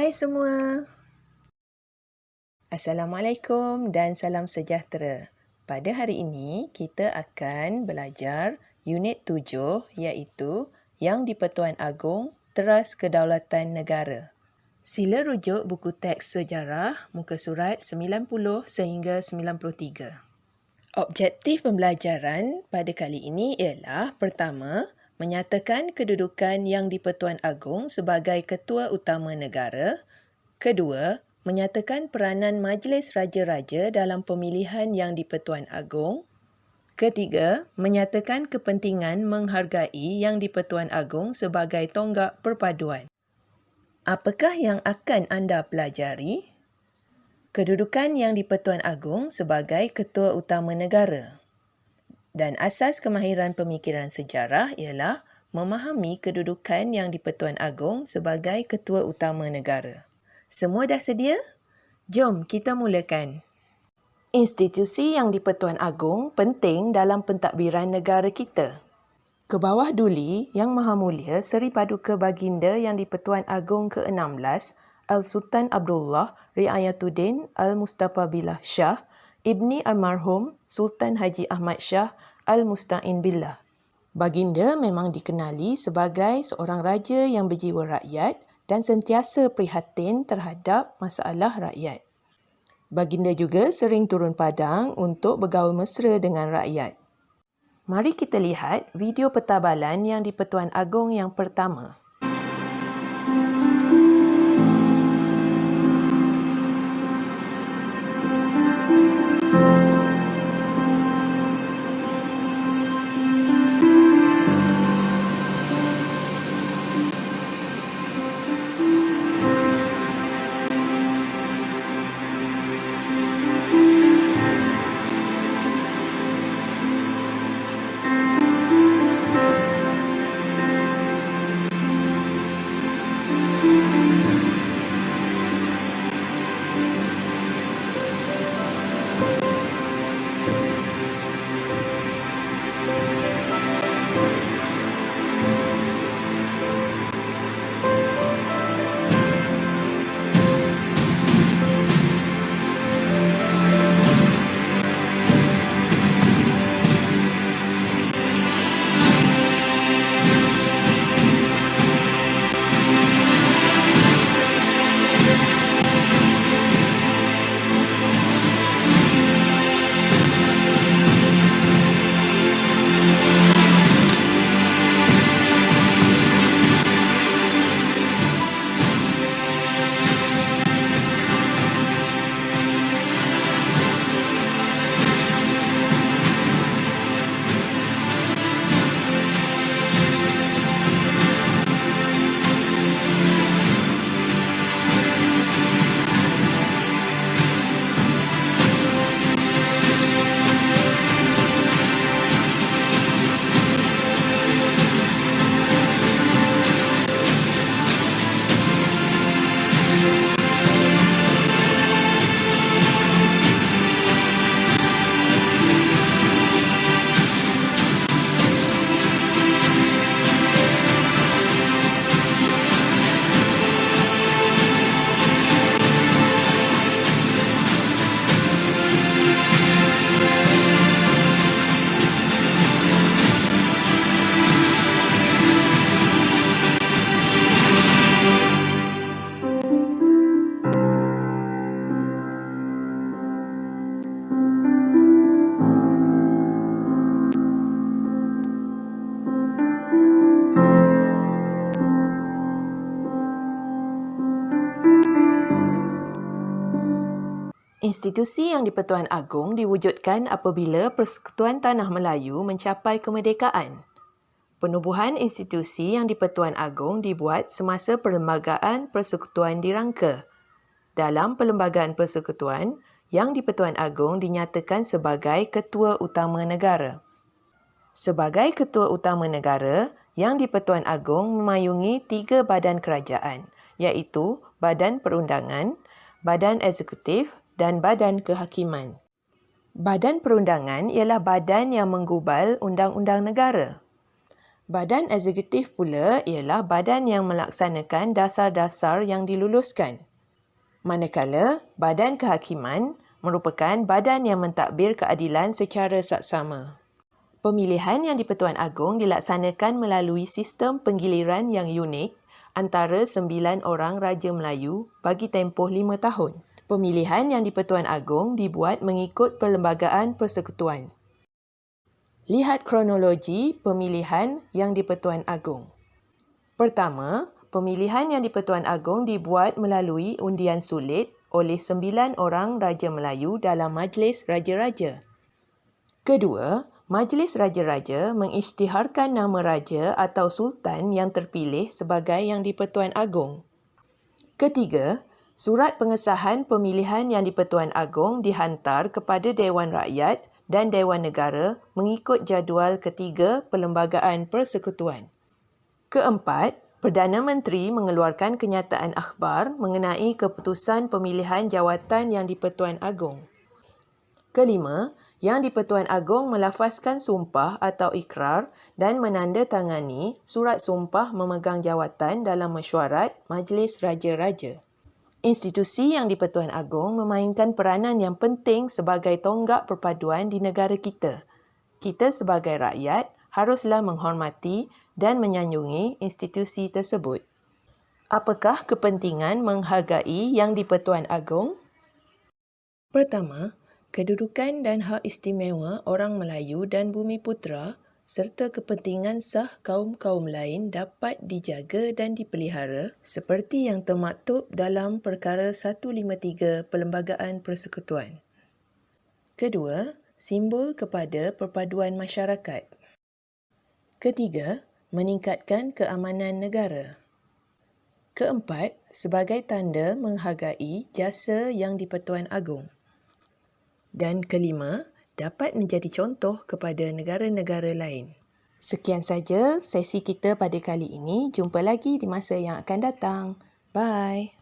Hai semua. Assalamualaikum dan salam sejahtera. Pada hari ini, kita akan belajar unit 7 iaitu Yang di-Pertuan Agong Teras Kedaulatan Negara. Sila rujuk buku teks sejarah muka surat 90 sehingga 93. Objektif pembelajaran pada kali ini ialah pertama, menyatakan kedudukan Yang di-Pertuan Agong sebagai Ketua Utama Negara. Kedua, menyatakan peranan Majlis Raja-Raja dalam pemilihan Yang di-Pertuan Agong. Ketiga, menyatakan kepentingan menghargai Yang di-Pertuan Agong sebagai tonggak perpaduan. Apakah yang akan anda pelajari? Kedudukan Yang di-Pertuan Agong sebagai Ketua Utama Negara. Dan asas kemahiran pemikiran sejarah ialah memahami kedudukan Yang di-Pertuan Agong sebagai Ketua Utama Negara. Semua dah sedia? Jom kita mulakan. Institusi Yang di-Pertuan Agong penting dalam pentadbiran negara kita. Ke bawah duli Yang Maha Mulia Seri Paduka Baginda Yang di-Pertuan Agong ke-16 Al-Sultan Abdullah Riayatuddin Al-Mustafa Billah Shah Ibni Almarhum Sultan Haji Ahmad Shah Al-Musta'in Billah. Baginda memang dikenali sebagai seorang raja yang berjiwa rakyat dan sentiasa prihatin terhadap masalah rakyat. Baginda juga sering turun padang untuk bergaul mesra dengan rakyat. Mari kita lihat video petabalan Yang di-Pertuan Agong yang pertama. Institusi Yang di-Pertuan Agong diwujudkan apabila Persekutuan Tanah Melayu mencapai kemerdekaan. Penubuhan institusi Yang di-Pertuan Agong dibuat semasa Perlembagaan Persekutuan dirangka. Dalam Perlembagaan Persekutuan, Yang di-Pertuan Agong dinyatakan sebagai Ketua Utama Negara. Sebagai Ketua Utama Negara, Yang di-Pertuan Agong memayungi 3 badan kerajaan, iaitu Badan Perundangan, Badan Eksekutif dan Badan Kehakiman. Badan Perundangan ialah badan yang menggubal undang-undang negara. Badan eksekutif pula ialah badan yang melaksanakan dasar-dasar yang diluluskan. Manakala badan kehakiman merupakan badan yang mentadbir keadilan secara saksama. Pemilihan yang di-Pertuan Agong dilaksanakan melalui sistem penggiliran yang unik antara 9 orang Raja Melayu bagi tempoh 5 tahun. Pemilihan yang di-Pertuan Agong dibuat mengikut Perlembagaan Persekutuan. Lihat kronologi pemilihan yang di-Pertuan Agong. Pertama, pemilihan yang di-Pertuan Agong dibuat melalui undian sulit oleh 9 orang Raja Melayu dalam Majlis Raja-Raja. Kedua, Majlis Raja-Raja mengisytiharkan nama Raja atau Sultan yang terpilih sebagai yang di-Pertuan Agong. Ketiga, surat pengesahan pemilihan yang di-Pertuan Agong dihantar kepada Dewan Rakyat dan Dewan Negara mengikut jadual ketiga Perlembagaan Persekutuan. Keempat, Perdana Menteri mengeluarkan kenyataan akhbar mengenai keputusan pemilihan jawatan yang di-Pertuan Agong. Kelima, yang di-Pertuan Agong melafazkan sumpah atau ikrar dan menandatangani surat sumpah memegang jawatan dalam mesyuarat Majlis Raja-Raja. Institusi yang di-Pertuan Agong memainkan peranan yang penting sebagai tonggak perpaduan di negara kita. Kita sebagai rakyat haruslah menghormati dan menyanjungi institusi tersebut. Apakah kepentingan menghargai yang di-Pertuan Agong? Pertama, kedudukan dan hak istimewa orang Melayu dan Bumiputera serta kepentingan sah kaum-kaum lain dapat dijaga dan dipelihara seperti yang termaktub dalam Perkara 153 Perlembagaan Persekutuan. Kedua, simbol kepada perpaduan masyarakat. Ketiga, meningkatkan keamanan negara. Keempat, sebagai tanda menghargai jasa yang di-Pertuan Agong. Dan kelima, dapat menjadi contoh kepada negara-negara lain. Sekian saja sesi kita pada kali ini. Jumpa lagi di masa yang akan datang. Bye.